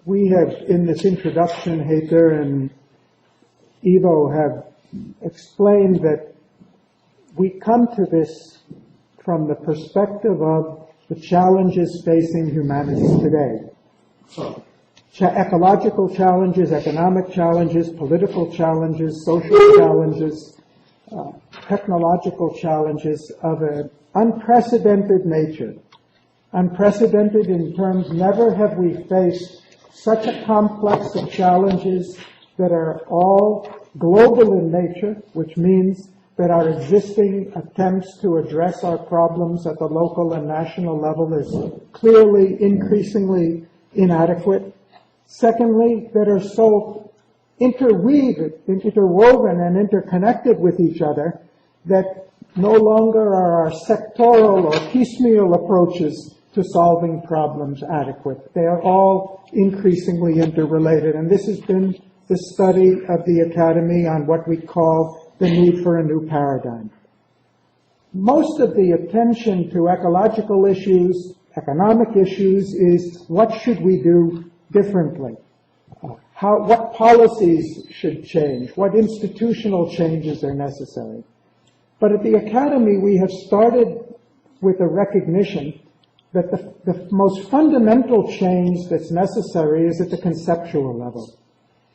We have, in this introduction, Hater and Ivo have explained that we come to this from the perspective of the challenges facing humanity today. Ecological challenges, economic challenges, political challenges, social challenges, technological challenges of an unprecedented nature. Unprecedented in terms, never have we faced such a complex of challenges that are all global in nature, which means that our existing attempts to address our problems at the local and national level is clearly increasingly inadequate. Secondly, that are so interwoven and interconnected with each other that no longer are our sectoral or piecemeal approaches to solving problems adequate. They are all increasingly interrelated, and this has been the study of the Academy on what we call the need for a new paradigm. Most of the attention to ecological issues, economic issues, is what should we do differently? What policies should change? What institutional changes are necessary? But at the Academy, we have started with a recognition that the most fundamental change that's necessary is at the conceptual level.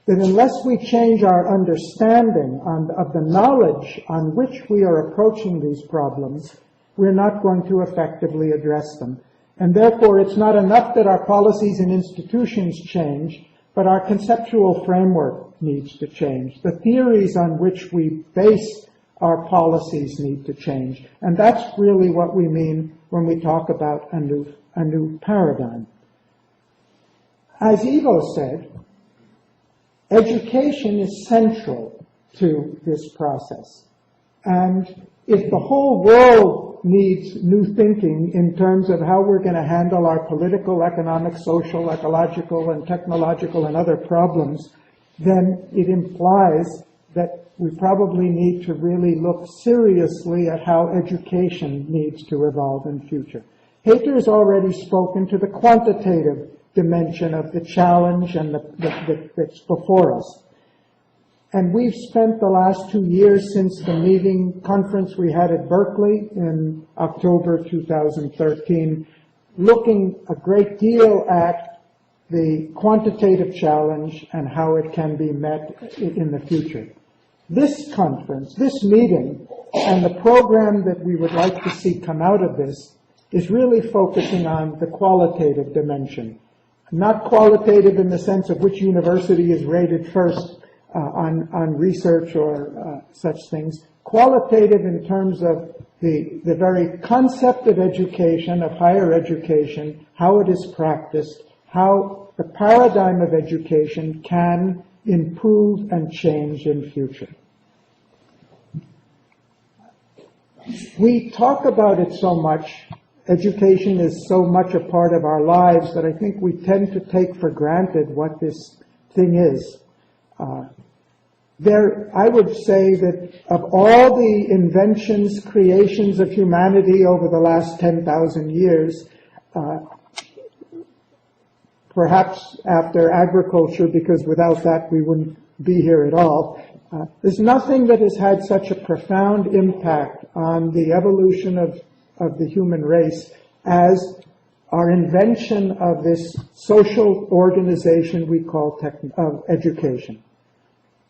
That unless we change our understanding of the knowledge on which we are approaching these problems, we're not going to effectively address them. And therefore, it's not enough that our policies and institutions change, but our conceptual framework needs to change. The theories on which we base our policies need to change. And that's really what we mean when we talk about a new paradigm. As Ivo said, education is central to this process. And if the whole world needs new thinking in terms of how we're going to handle our political, economic, social, ecological, and technological and other problems, then it implies that we probably need to really look seriously at how education needs to evolve in future. Hater has already spoken to the quantitative dimension of the challenge and that's before us. And we've spent the last 2 years since the conference we had at Berkeley in October 2013, looking a great deal at the quantitative challenge and how it can be met in the future. This conference, this meeting, and the program that we would like to see come out of this is really focusing on the qualitative dimension. Not qualitative in the sense of which university is rated first on research or such things. Qualitative in terms of the very concept of education, of higher education, how it is practiced, how the paradigm of education can improve and change in future. We talk about it so much, education is so much a part of our lives that I think we tend to take for granted what this thing is. I would say that of all the inventions, creations of humanity over the last 10,000 years, perhaps after agriculture, because without that we wouldn't be here at all, there's nothing that has had such a profound impact on the evolution of the human race as our invention of this social organization we call education.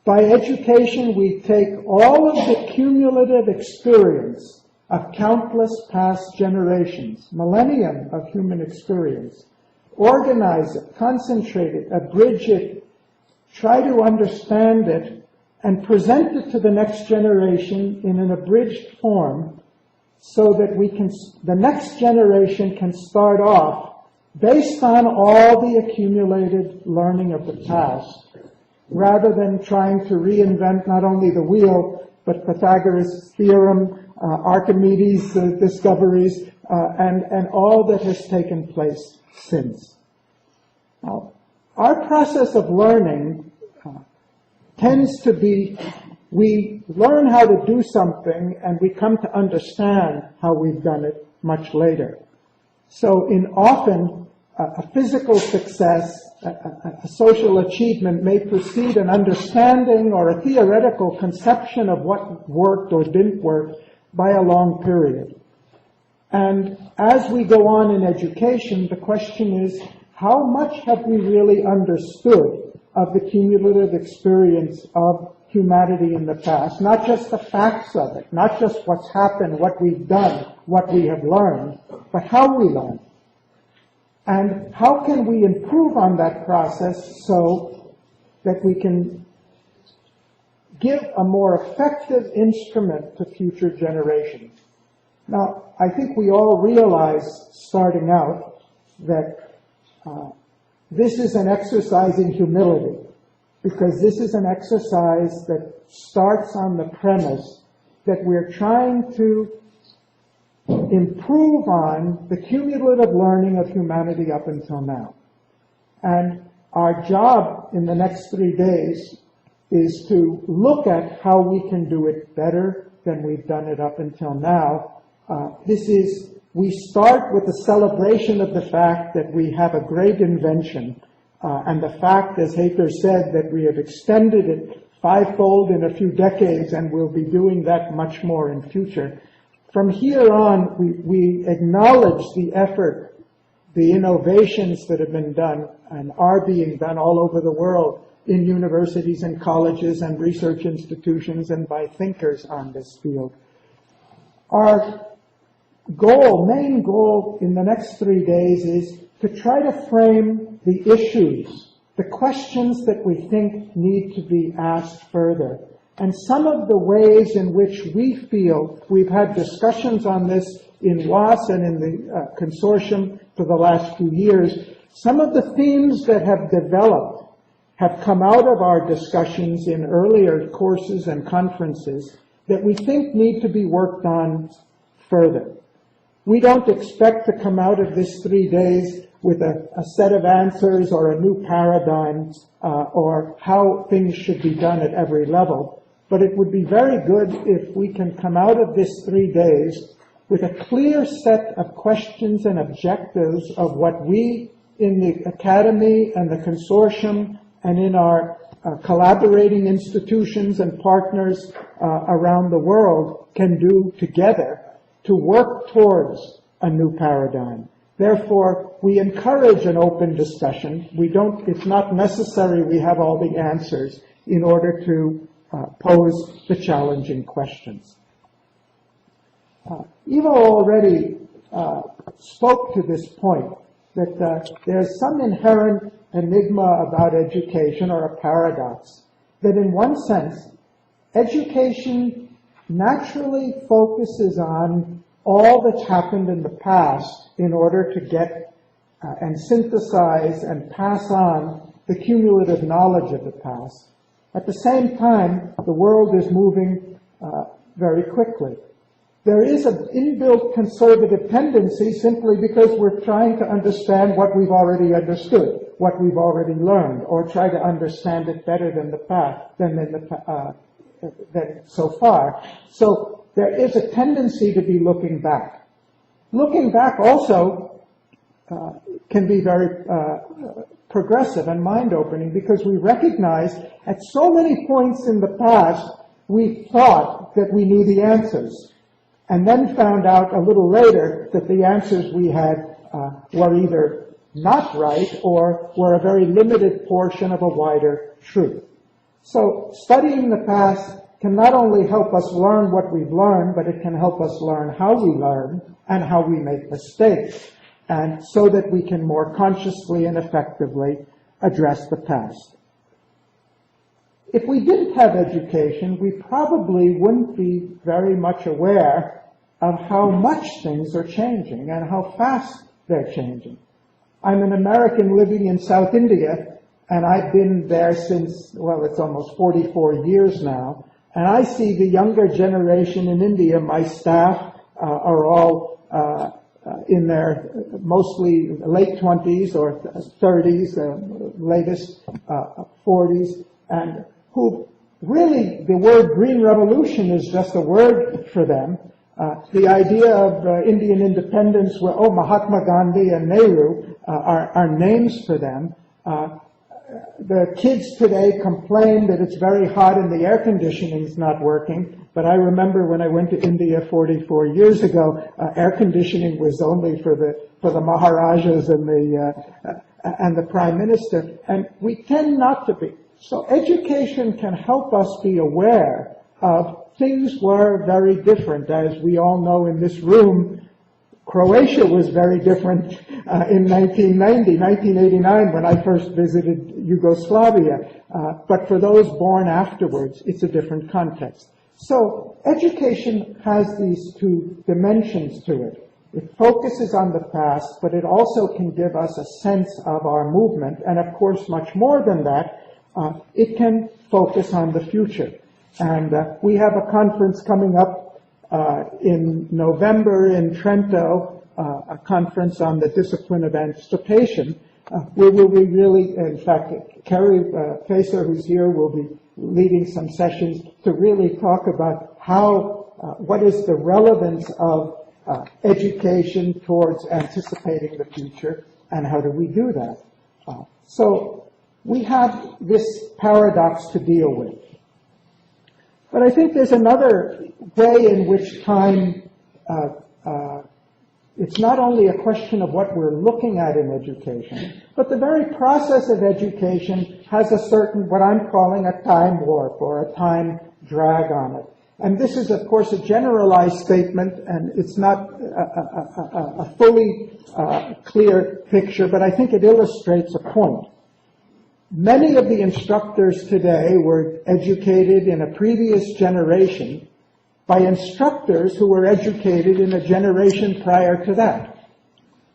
By education, we take all of the cumulative experience of countless past generations, millennium of human experience, organize it, concentrate it, abridge it, try to understand it, and present it to the next generation in an abridged form so that the next generation can start off based on all the accumulated learning of the past, rather than trying to reinvent not only the wheel, but Pythagoras' theorem, Archimedes' discoveries, and all that has taken place since. Now, our process of learning tends to be, we learn how to do something and we come to understand how we've done it much later. So often a physical success, a social achievement may precede an understanding or a theoretical conception of what worked or didn't work by a long period. And as we go on in education, the question is, how much have we really understood of the cumulative experience of humanity in the past? Not just the facts of it, not just what's happened, what we've done, what we have learned, but how we learn. And how can we improve on that process so that we can give a more effective instrument to future generations? Now, I think we all realize, starting out, that this is an exercise in humility, because this is an exercise that starts on the premise that we're trying to improve on the cumulative learning of humanity up until now. And our job in the next 3 days is to look at how we can do it better than we've done it up until now. We start with the celebration of the fact that we have a great invention, and the fact, as Hater said, that we have extended it fivefold in a few decades, and we'll be doing that much more in future. From here on, we acknowledge the effort, the innovations that have been done and are being done all over the world in universities and colleges and research institutions and by thinkers on this field. Our main goal in the next 3 days is to try to frame the issues, the questions that we think need to be asked further. And some of the ways in which we feel, we've had discussions on this in WAS and in the Consortium for the last few years, some of the themes that have developed have come out of our discussions in earlier courses and conferences that we think need to be worked on further. We don't expect to come out of this 3 days with a set of answers or a new paradigm or how things should be done at every level. But it would be very good if we can come out of this 3 days with a clear set of questions and objectives of what we in the Academy and the Consortium and in our collaborating institutions and partners around the world can do together to work towards a new paradigm. Therefore, we encourage an open discussion. It's not necessary we have all the answers in order to pose the challenging questions. Ivo already spoke to this point, that there's some inherent enigma about education, or a paradox, that in one sense, education naturally focuses on all that's happened in the past in order to get and synthesize and pass on the cumulative knowledge of the past. At the same time, the world is moving very quickly. There is an inbuilt conservative tendency simply because we're trying to understand what we've already understood, what we've already learned, or try to understand it better than than so far. So there is a tendency to be looking back. Looking back also can be very progressive and mind-opening, because we recognize at so many points in the past we thought that we knew the answers, and then found out a little later that the answers we had were either not right or were a very limited portion of a wider truth. So studying the past can not only help us learn what we've learned, but it can help us learn how we learn and how we make mistakes, and so that we can more consciously and effectively address the past. If we didn't have education, we probably wouldn't be very much aware of how much things are changing and how fast they're changing. I'm an American living in South India, and I've been there since, well, it's almost 44 years now, and I see the younger generation in India. My staff are all in their mostly late 20s or 30s, latest 40s, and who really, the word green revolution is just a word for them. The idea of Indian independence were, Mahatma Gandhi and Nehru, are names for them. The kids today complain that it's very hot and the air conditioning is not working, but I remember when I went to India 44 years ago, air conditioning was only for the Maharajas and the Prime Minister, and we tend not to be. So education can help us be aware of things were very different. As we all know in this room, Croatia was very different in 1989, when I first visited Yugoslavia. But for those born afterwards, it's a different context. So education has these two dimensions to it. It focuses on the past, but it also can give us a sense of our movement. And of course, much more than that, it can focus on the future. And we have a conference coming up in November in Trento, a conference on the discipline of anticipation, where we'll be really, in fact, Garry, who's here, will be leading some sessions to really talk about what is the relevance of education towards anticipating the future, and how do we do that. So we have this paradox to deal with. But I think there's another way in which time, it's not only a question of what we're looking at in education, but the very process of education has a certain, what I'm calling a time warp or a time drag on it. And this is, of course, a generalized statement, and it's not a fully clear picture, but I think it illustrates a point. Many of the instructors today were educated in a previous generation by instructors who were educated in a generation prior to that.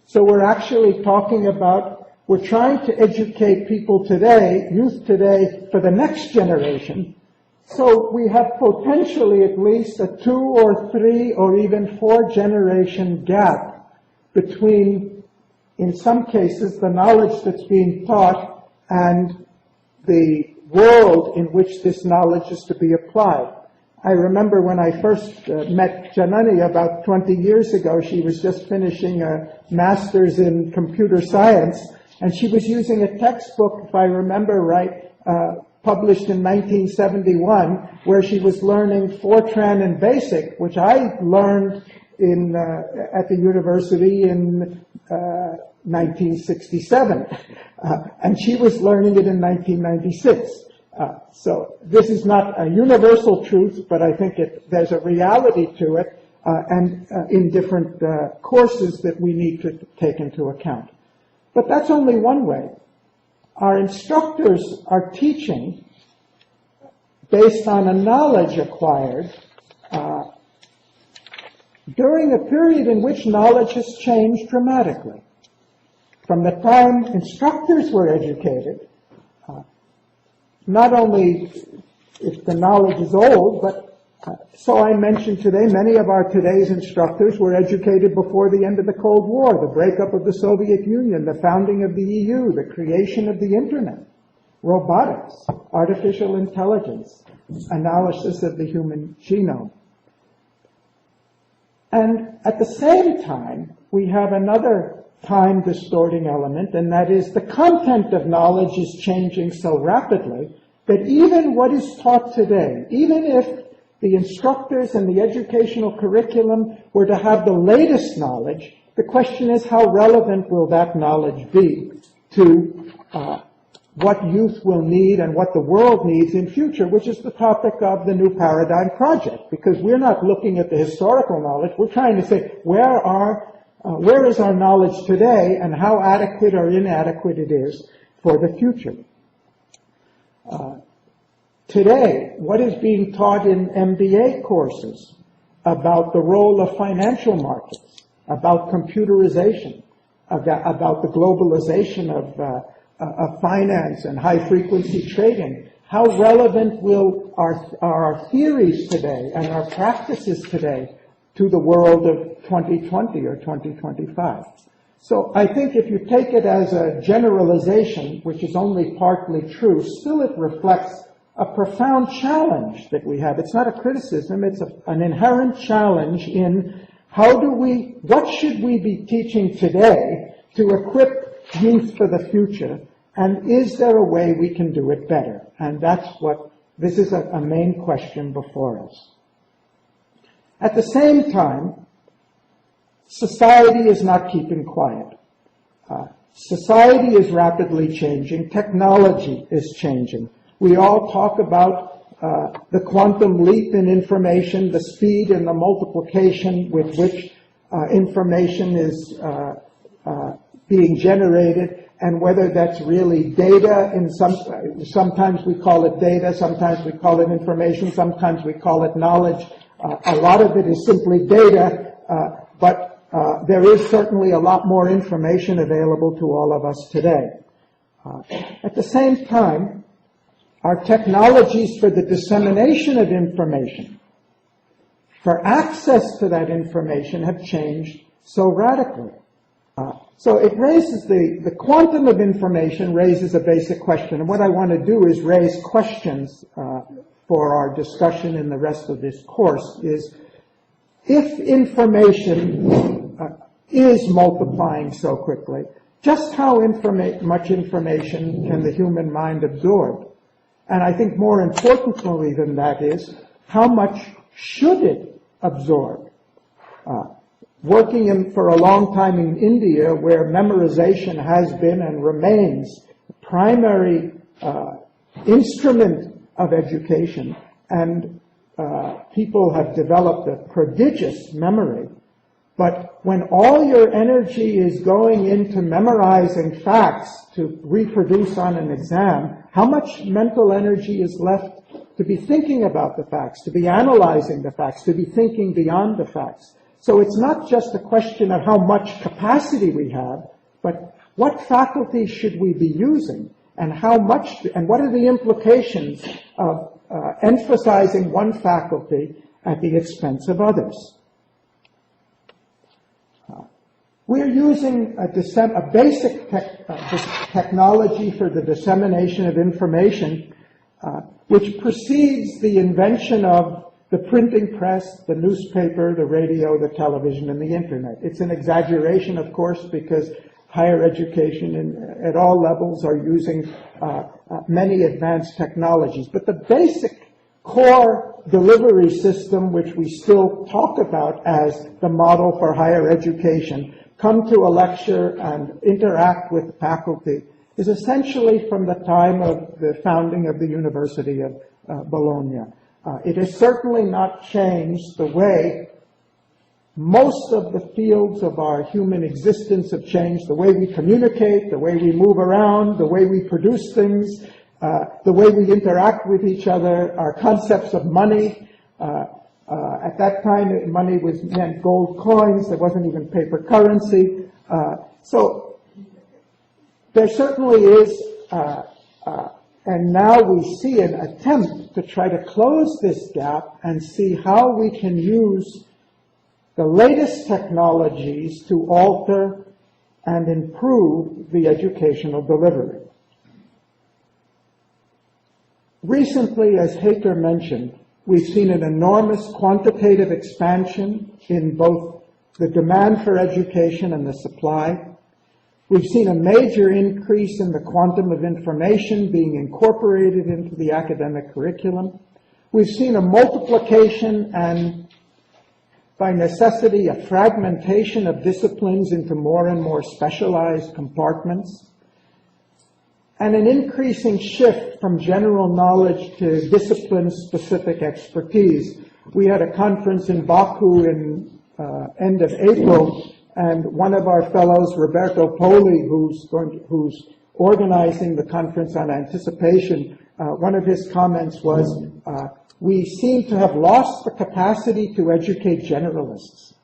So we're actually talking about, we're trying to educate people today, youth today, for the next generation. So we have potentially at least a 2 or 3 or even 4 generation gap between, in some cases, the knowledge that's being taught and the world in which this knowledge is to be applied. I remember when I first met Janani about 20 years ago, she was just finishing a master's in computer science, and she was using a textbook, if I remember right, published in 1971, where she was learning Fortran and BASIC, which I learned at the university in 1967, and she was learning it in 1996. So this is not a universal truth, but I think there's a reality to it, and in different courses that we need to take into account. But that's only one way. Our instructors are teaching based on a knowledge acquired during a period in which knowledge has changed dramatically. From the time instructors were educated, not only if the knowledge is old, but so I mentioned today, many of our today's instructors were educated before the end of the Cold War, the breakup of the Soviet Union, the founding of the EU, the creation of the Internet, robotics, artificial intelligence, analysis of the human genome. And at the same time, we have another time-distorting element, and that is the content of knowledge is changing so rapidly that even what is taught today, even if the instructors and the educational curriculum were to have the latest knowledge, the question is how relevant will that knowledge be to what youth will need and what the world needs in future, which is the topic of the New Paradigm Project, because we're not looking at the historical knowledge. We're trying to say where is our knowledge today and how adequate or inadequate it is for the future. Today, what is being taught in MBA courses about the role of financial markets, about computerization, about the globalization of finance and high-frequency trading? How relevant will our theories today and our practices today to the world of 2020 or 2025? So I think if you take it as a generalization, which is only partly true, still it reflects a profound challenge that we have. It's not a criticism, it's an inherent challenge in what should we be teaching today to equip youth for the future? And is there a way we can do it better? And this is a main question before us. At the same time, society is not keeping quiet. Society is rapidly changing. Technology is changing. We all talk about the quantum leap in information, the speed and the multiplication with which information is being generated, and whether that's really data. Sometimes we call it data, sometimes we call it information, sometimes we call it knowledge. A lot of it is simply data, but there is certainly a lot more information available to all of us today. At the same time, our technologies for the dissemination of information, for access to that information, have changed so radically. So it raises the quantum of information raises a basic question. And what I want to do is raise questions for our discussion in the rest of this course is, if information is multiplying so quickly, just how much information can the human mind absorb? And I think more importantly than that is, how much should it absorb? Working for a long time in India, where memorization has been and remains the primary instrument of education, and people have developed a prodigious memory. But when all your energy is going into memorizing facts to reproduce on an exam, how much mental energy is left to be thinking about the facts, to be analyzing the facts, to be thinking beyond the facts? So it's not just a question of how much capacity we have, but what faculties should we be using, and how much, and what are the implications of emphasizing one faculty at the expense of others. We're using a basic technology for the dissemination of information, which precedes the invention of the printing press, the newspaper, the radio, the television, and the internet. It's an exaggeration, of course, because higher education at all levels are using many advanced technologies. But the basic core delivery system, which we still talk about as the model for higher education, come to a lecture and interact with faculty, is essentially from the time of the founding of the University of Bologna. It has certainly not changed the way most of the fields of our human existence have changed, the way we communicate, the way we move around, the way we produce things, the way we interact with each other, our concepts of money. At that time, money meant gold coins. There wasn't even paper currency. So there certainly is, and now we see an attempt to try to close this gap and see how we can use the latest technologies to alter and improve the educational delivery. Recently, as Haker mentioned, we've seen an enormous quantitative expansion in both the demand for education and the supply. We've seen a major increase in the quantum of information being incorporated into the academic curriculum. We've seen a multiplication and, by necessity, a fragmentation of disciplines into more and more specialized compartments, and an increasing shift from general knowledge to discipline-specific expertise. We had a conference in Baku in end of April, and one of our fellows, Roberto Poli, who's organizing the conference on anticipation, one of his comments was, we seem to have lost the capacity to educate generalists.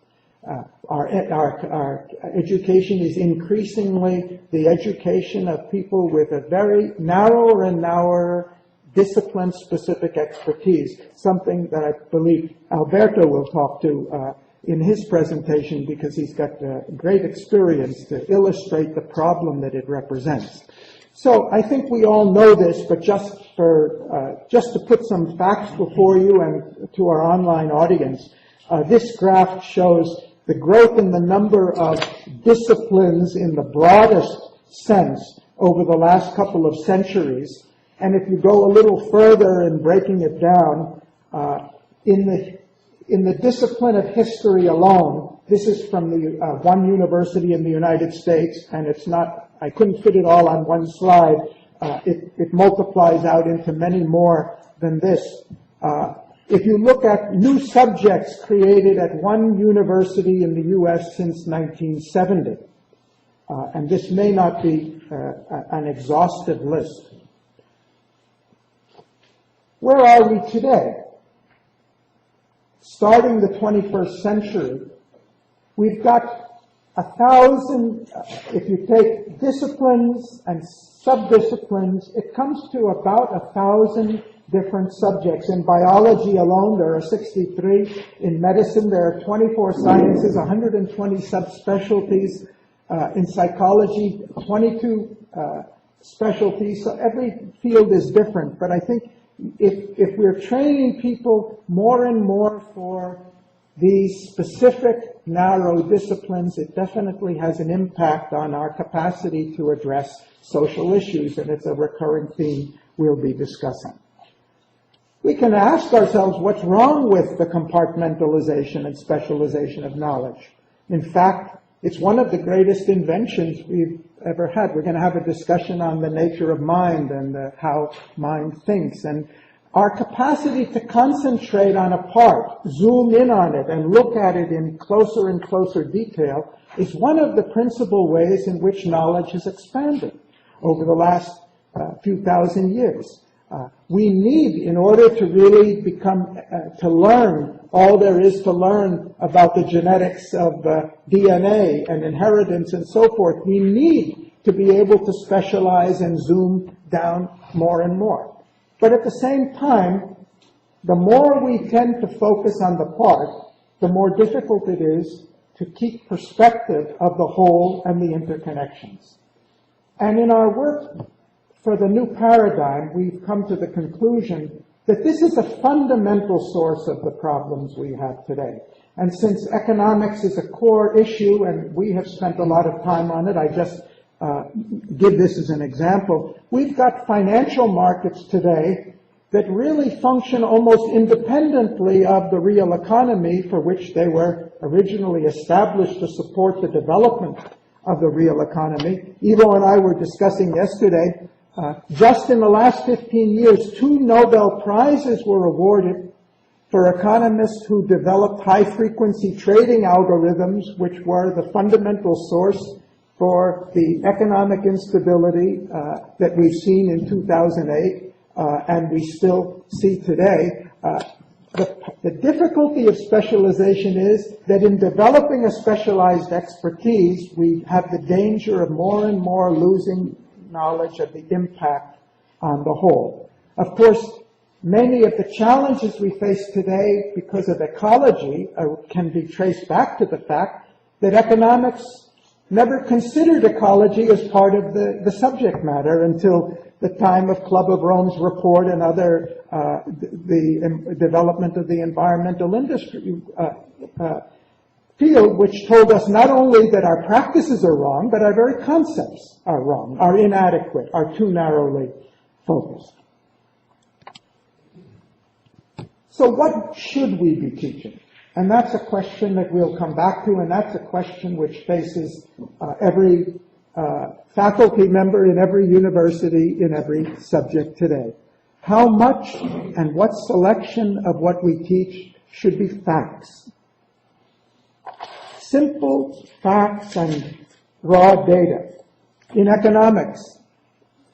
Our education is increasingly the education of people with a very narrower and narrower discipline-specific expertise, something that I believe Alberto will talk to in his presentation, because he's got great experience to illustrate the problem that it represents. So I think we all know this, but just to put some facts before you and to our online audience, this graph shows the growth in the number of disciplines in the broadest sense over the last couple of centuries. And if you go a little further in breaking it down, in the discipline of history alone, this is from the one university in the United States, and it's not, I couldn't fit it all on one slide. It multiplies out into many more than this. If you look at new subjects created at one university in the U.S. since 1970, and this may not be an exhaustive list. Where are we today? Starting the 21st century, we've got 1,000, if you take disciplines and subdisciplines, it comes to about 1,000 different subjects. In biology alone, there are 63. In medicine, there are 24 sciences, 120 subspecialties. In psychology, 22 specialties. So every field is different. But I think if we're training people more and more for these specific narrow disciplines, it definitely has an impact on our capacity to address social issues, and it's a recurring theme we'll be discussing. We can ask ourselves what's wrong with the compartmentalization and specialization of knowledge. In fact, it's one of the greatest inventions we've ever had. We're going to have a discussion on the nature of mind and how mind thinks. And our capacity to concentrate on a part, zoom in on it, and look at it in closer and closer detail is one of the principal ways in which knowledge has expanded over the last few thousand years. We need, in order to really to learn all there is to learn about the genetics of DNA and inheritance and so forth, we need to be able to specialize and zoom down more and more. But at the same time, the more we tend to focus on the part, the more difficult it is to keep perspective of the whole and the interconnections. And in our work for the new paradigm, we've come to the conclusion that this is a fundamental source of the problems we have today. And since economics is a core issue, and we have spent a lot of time on it, I just give this as an example. We've got financial markets today that really function almost independently of the real economy, for which they were originally established to support the development of the real economy. Ivo and I were discussing yesterday, just in the last 15 years, 2 Nobel Prizes were awarded for economists who developed high-frequency trading algorithms, which were the fundamental source for the economic instability that we've seen in 2008 and we still see today. The difficulty of specialization is that in developing a specialized expertise, we have the danger of more and more losing knowledge of the impact on the whole. Of course, many of the challenges we face today because of ecology can be traced back to the fact that economics never considered ecology as part of the subject matter until the time of Club of Rome's report and other the development of the environmental industry field, which told us not only that our practices are wrong, but our very concepts are wrong, are inadequate, are too narrowly focused. So what should we be teaching? And that's a question that we'll come back to, and that's a question which faces every faculty member in every university in every subject today. How much and what selection of what we teach should be facts? Simple facts and raw data. In economics,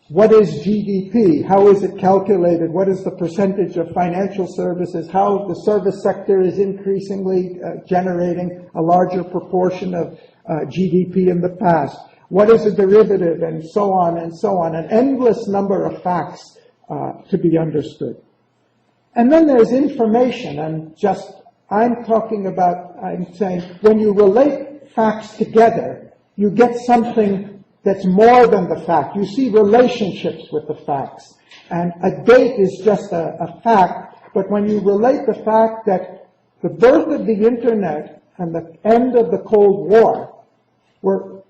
what is GDP? How is it calculated? What is the percentage of financial services? How the service sector is increasingly generating a larger proportion of GDP in the past? What is a derivative? And so on and so on. An endless number of facts to be understood. And then there's information, and I'm saying when you relate facts together, you get something that's more than the fact. You see relationships with the facts. And a date is just a fact, but when you relate the fact that the birth of the Internet and the end of the Cold War were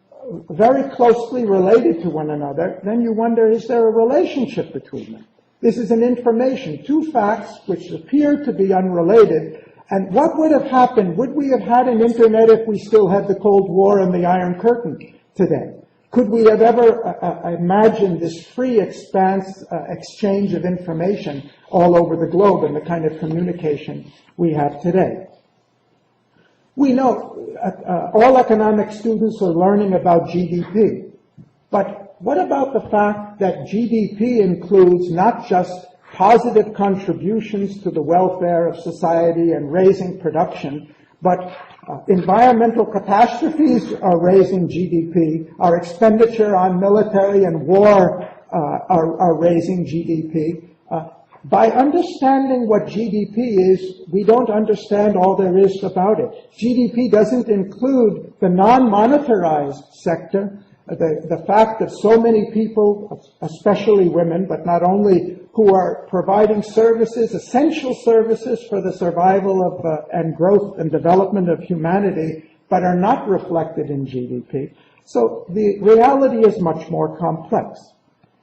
very closely related to one another, then you wonder, is there a relationship between them? This is an information, two facts which appear to be unrelated. And what would have happened? Would we have had an internet if we still had the Cold War and the Iron Curtain today? Could we have ever imagined this free exchange of information all over the globe and the kind of communication we have today? We know all economic students are learning about GDP, but what about the fact that GDP includes not just positive contributions to the welfare of society and raising production, but environmental catastrophes are raising GDP, our expenditure on military and war are raising GDP. By understanding what GDP is, we don't understand all there is about it. GDP doesn't include the non-monetarized sector, the fact that so many people, especially women, but not only, who are providing services, essential services for the survival of and growth and development of humanity, but are not reflected in GDP. So the reality is much more complex.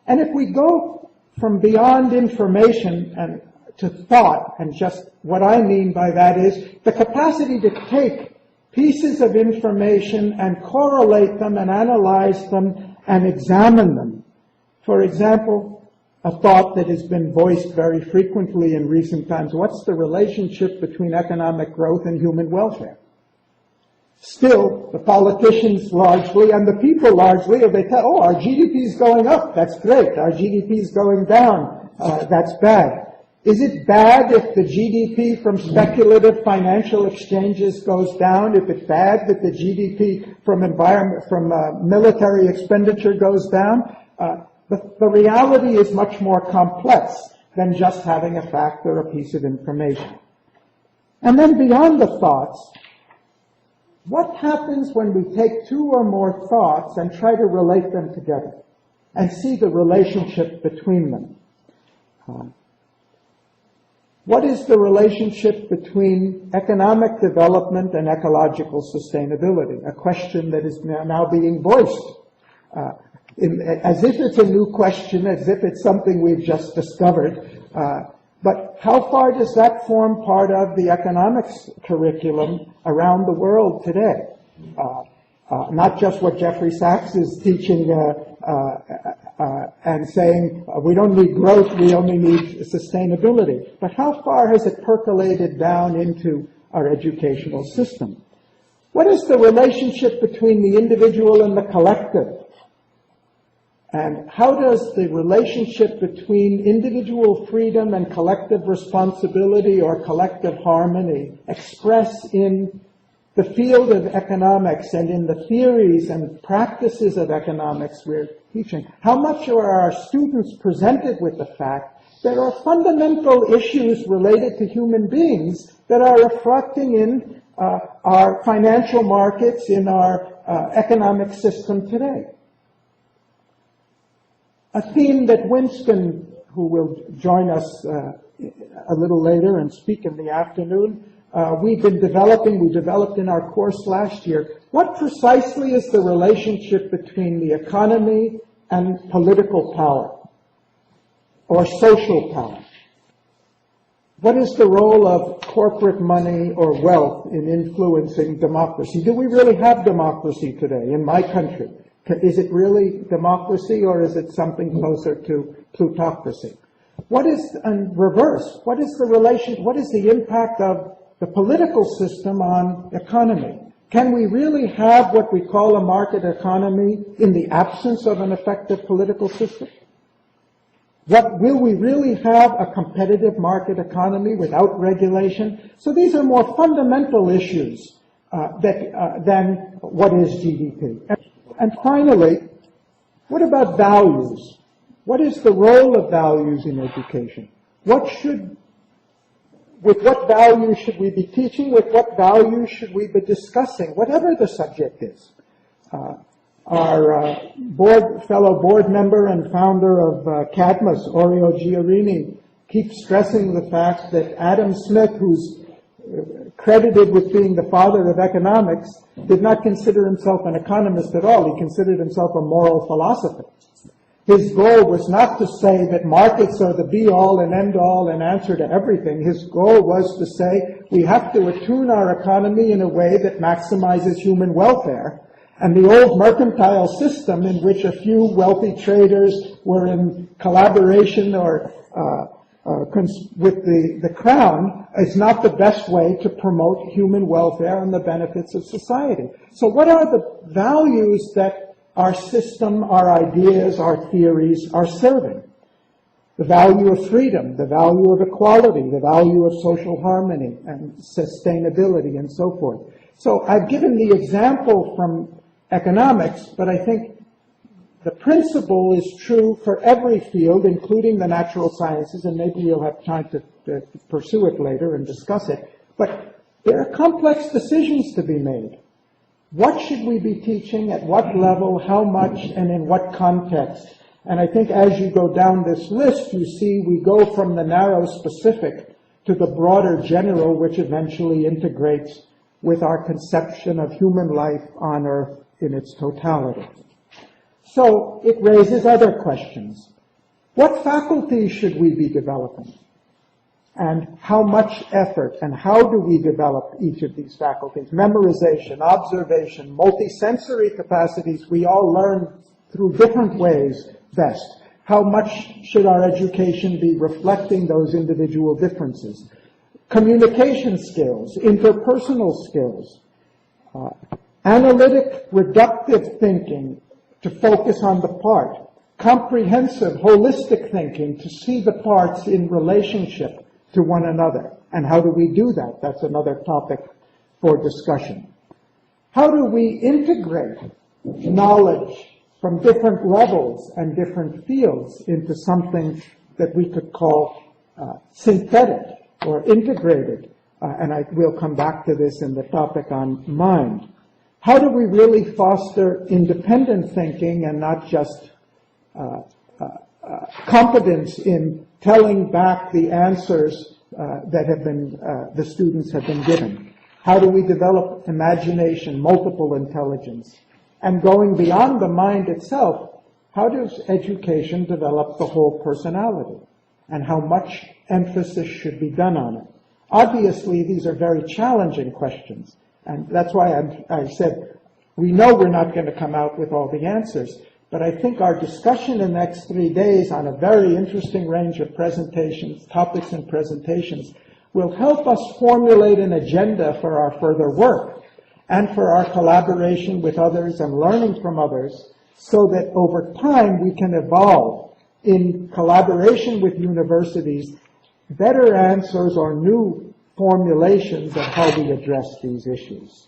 And if we go from beyond information and to thought, and just what I mean by that is the capacity to take pieces of information and correlate them and analyze them and examine them. For example, a thought that has been voiced very frequently in recent times: what's the relationship between economic growth and human welfare? Still, the politicians largely and the people largely, they tell, oh, our GDP is going up, that's great. Our GDP is going down, that's bad. Is it bad if the GDP from speculative financial exchanges goes down? If it's bad that the GDP from military expenditure goes down? The reality is much more complex than just having a fact or a piece of information. And then beyond the thoughts, what happens when we take two or more thoughts and try to relate them together and see the relationship between them? What is the relationship between economic development and ecological sustainability? A question that is now being voiced as if it's a new question, as if it's something we've just discovered. But how far does that form part of the economics curriculum around the world today? Not just what Jeffrey Sachs is teaching and saying we don't need growth, we only need sustainability. But how far has it percolated down into our educational system? What is the relationship between the individual and the collective? And how does the relationship between individual freedom and collective responsibility or collective harmony express in the field of economics and in the theories and practices of economics we're teaching? How much are our students presented with the fact that there are fundamental issues related to human beings that are reflecting in our financial markets, in our economic system today? A theme that Winston, who will join us a little later and speak in the afternoon, we developed in our course last year. What precisely is the relationship between the economy and political power or social power? What is the role of corporate money or wealth in influencing democracy? Do we really have democracy today in my country? Is it really democracy, or is it something closer to plutocracy? What is, in reverse, what is the impact of the political system on economy? Can we really have what we call a market economy in the absence of an effective political system? Will we really have a competitive market economy without regulation? So these are more fundamental issues than what is GDP. And finally, what about values? What is the role of values in education? With what values should we be teaching? With what values should we be discussing? Whatever the subject is. Our fellow board member and founder of Cadmus, Oreo Giarini, keeps stressing the fact that Adam Smith, who's credited with being the father of economics, did not consider himself an economist at all. He considered himself a moral philosopher. His goal was not to say that markets are the be-all and end-all and answer to everything. His goal was to say we have to attune our economy in a way that maximizes human welfare. And the old mercantile system in which a few wealthy traders were in collaboration or with the crown is not the best way to promote human welfare and the benefits of society. So what are the values that our system, our ideas, our theories are serving? The value of freedom, the value of equality, the value of social harmony and sustainability and so forth. So I've given the example from economics, but I think the principle is true for every field, including the natural sciences, and maybe you'll have time to pursue it later and discuss it. But there are complex decisions to be made. What should we be teaching, at what level, how much, and in what context? And I think as you go down this list, you see we go from the narrow specific to the broader general, which eventually integrates with our conception of human life on Earth in its totality. So it raises other questions. What faculties should we be developing? And how much effort and how do we develop each of these faculties? Memorization, observation, multisensory capacities we all learn through different ways best. How much should our education be reflecting those individual differences? Communication skills, interpersonal skills, analytic, reductive thinking to focus on the part, comprehensive, holistic thinking to see the parts in relationship to one another. And how do we do that? That's another topic for discussion. How do we integrate knowledge from different levels and different fields into something that we could call synthetic or integrated? And I will come back to this in the topic on mind. How do we really foster independent thinking and not just competence in telling back the answers that have been the students have been given? How do we develop imagination, multiple intelligence? And going beyond the mind itself, how does education develop the whole personality? And how much emphasis should be done on it? Obviously, these are very challenging questions. And that's why I said, we know we're not going to come out with all the answers. But I think our discussion in the next 3 days on a very interesting range of presentations, topics and presentations, will help us formulate an agenda for our further work and for our collaboration with others and learning from others so that over time we can evolve in collaboration with universities better answers or new formulations of how we address these issues.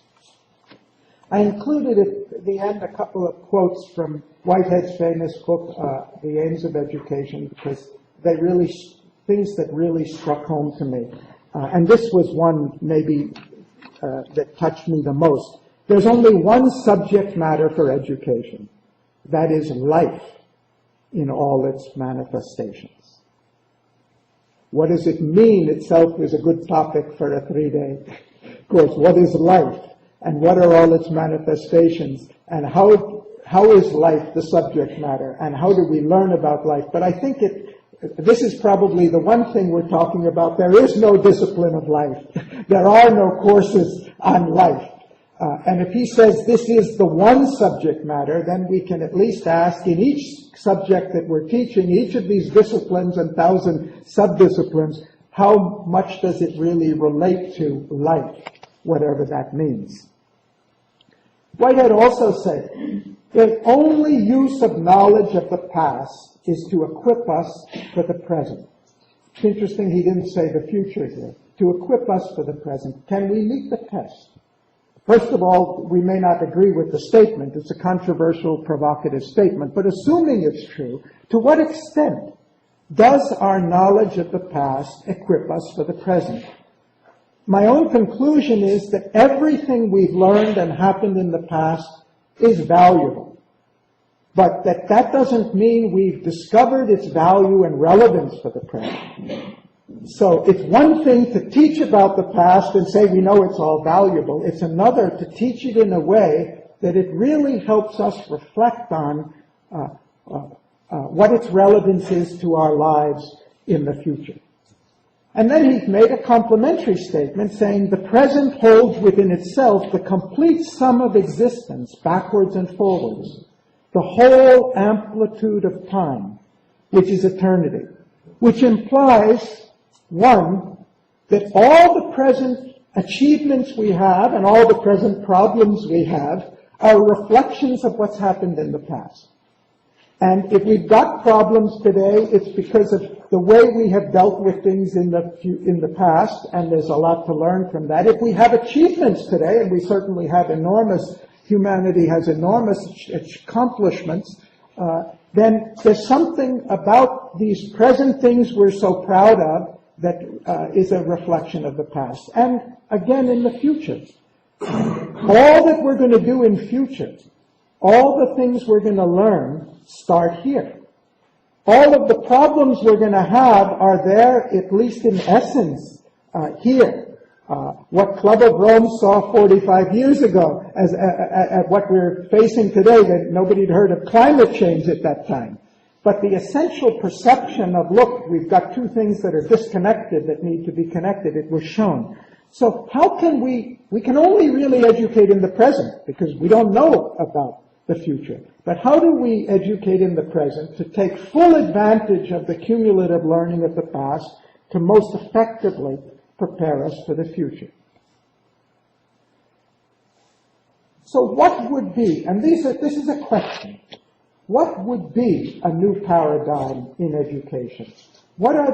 I included at the end a couple of quotes from Whitehead's famous book, The Aims of Education, because they really, things that really struck home to me. And this was one maybe that touched me the most. There's only one subject matter for education. That is life in all its manifestations. What does it mean itself is a good topic for a 3-day course. What is life? And what are all its manifestations? And how is life the subject matter? And how do we learn about life? But I think this is probably the one thing we're talking about. There is no discipline of life. There are no courses on life. And if he says this is the one subject matter, then we can at least ask in each subject that we're teaching, each of these disciplines and 1,000 sub-disciplines, how much does it really relate to life, whatever that means. Whitehead also said, the only use of knowledge of the past is to equip us for the present. It's interesting he didn't say the future here. To equip us for the present. Can we meet the test? First of all, we may not agree with the statement. It's a controversial, provocative statement. But assuming it's true, to what extent does our knowledge of the past equip us for the present? My own conclusion is that everything we've learned and happened in the past is valuable. But that doesn't mean we've discovered its value and relevance for the present. So it's one thing to teach about the past and say we know it's all valuable. It's another to teach it in a way that it really helps us reflect on what its relevance is to our lives in the future. And then he's made a complementary statement saying the present holds within itself the complete sum of existence, backwards and forwards, the whole amplitude of time, which is eternity, which implies, one, that all the present achievements we have and all the present problems we have are reflections of what's happened in the past. And if we've got problems today, it's because of the way we have dealt with things in the past, and there's a lot to learn from that. If we have achievements today, and we certainly have humanity has enormous accomplishments, then there's something about these present things we're so proud of that is a reflection of the past. And again, in the future, all that we're going to do in future, all the things we're going to learn start here. All of the problems we're going to have are there, at least in essence, here. What Club of Rome saw 45 years ago at what we're facing today, that nobody had heard of climate change at that time. But the essential perception of, look, we've got two things that are disconnected that need to be connected, it was shown. So how can we can only really educate in the present because we don't know about the future. But how do we educate in the present to take full advantage of the cumulative learning of the past to most effectively prepare us for the future? So what would be, and this is a question, what would be a new paradigm in education? What are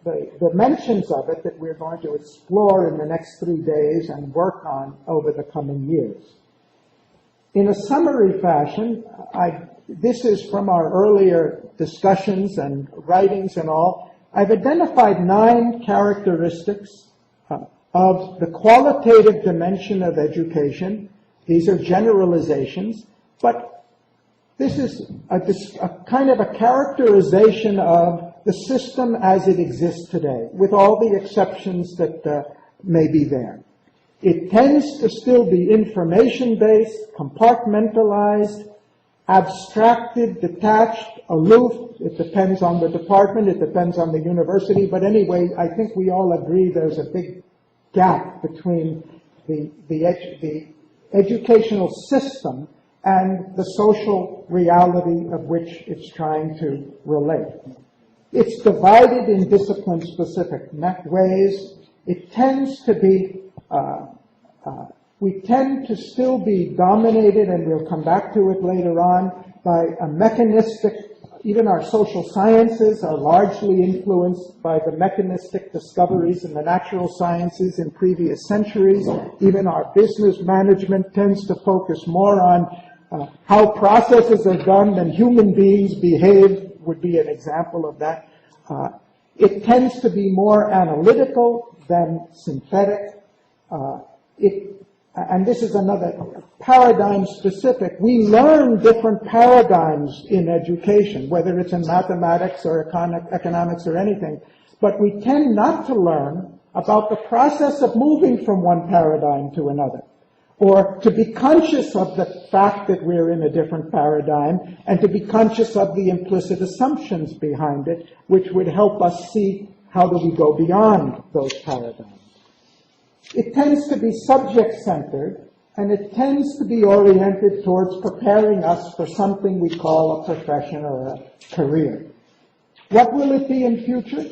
the dimensions of it that we're going to explore in the next 3 days and work on over the coming years? In a summary fashion, this is from our earlier discussions and writings and all. I've identified 9 characteristics of the qualitative dimension of education. These are generalizations, but this is a kind of a characterization of the system as it exists today, with all the exceptions that may be there. It tends to still be information-based, compartmentalized, abstracted, detached, aloof. It depends on the department, it depends on the university, but anyway, I think we all agree there's a big gap between the educational system and the social reality of which it's trying to relate. It's divided in discipline-specific ways. It tends to be, we tend to still be dominated, and we'll come back to it later on, by a mechanistic, even our social sciences are largely influenced by the mechanistic discoveries in the natural sciences in previous centuries. Even our business management tends to focus more on how processes are done than human beings behave, would be an example of that. It tends to be more analytical than synthetic. And this is another paradigm specific. We learn different paradigms in education, whether it's in mathematics or economics or anything, but we tend not to learn about the process of moving from one paradigm to another, or to be conscious of the fact that we're in a different paradigm, and to be conscious of the implicit assumptions behind it, which would help us see how do we go beyond those paradigms. It tends to be subject-centered, and it tends to be oriented towards preparing us for something we call a profession or a career. What will it be in future?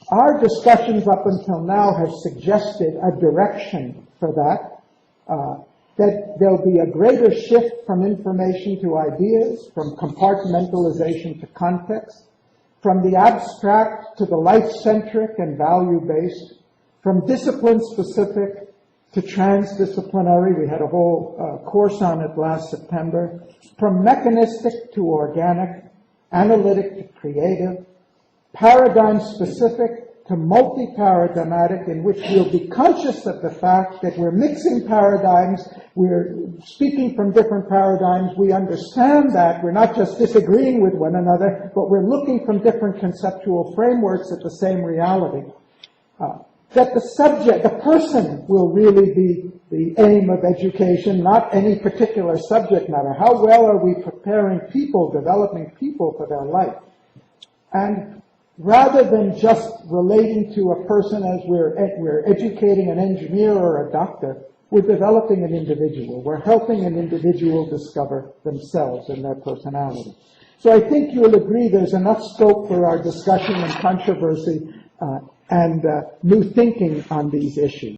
Our discussions up until now have suggested a direction for that, that there'll be a greater shift from information to ideas, from compartmentalization to context, from the abstract to the life-centric and value-based, from discipline-specific to transdisciplinary. We had a whole course on it last September. From mechanistic to organic, analytic to creative, paradigm-specific to multi-paradigmatic, in which we'll be conscious of the fact that we're mixing paradigms, we're speaking from different paradigms, we understand that, we're not just disagreeing with one another, but we're looking from different conceptual frameworks at the same reality. That the subject, the person, will really be the aim of education, not any particular subject matter. How well are we preparing people, developing people for their life? And rather than just relating to a person as we're educating an engineer or a doctor, we're developing an individual. We're helping an individual discover themselves and their personality. So I think you'll agree there's enough scope for our discussion and controversy and new thinking on these issues.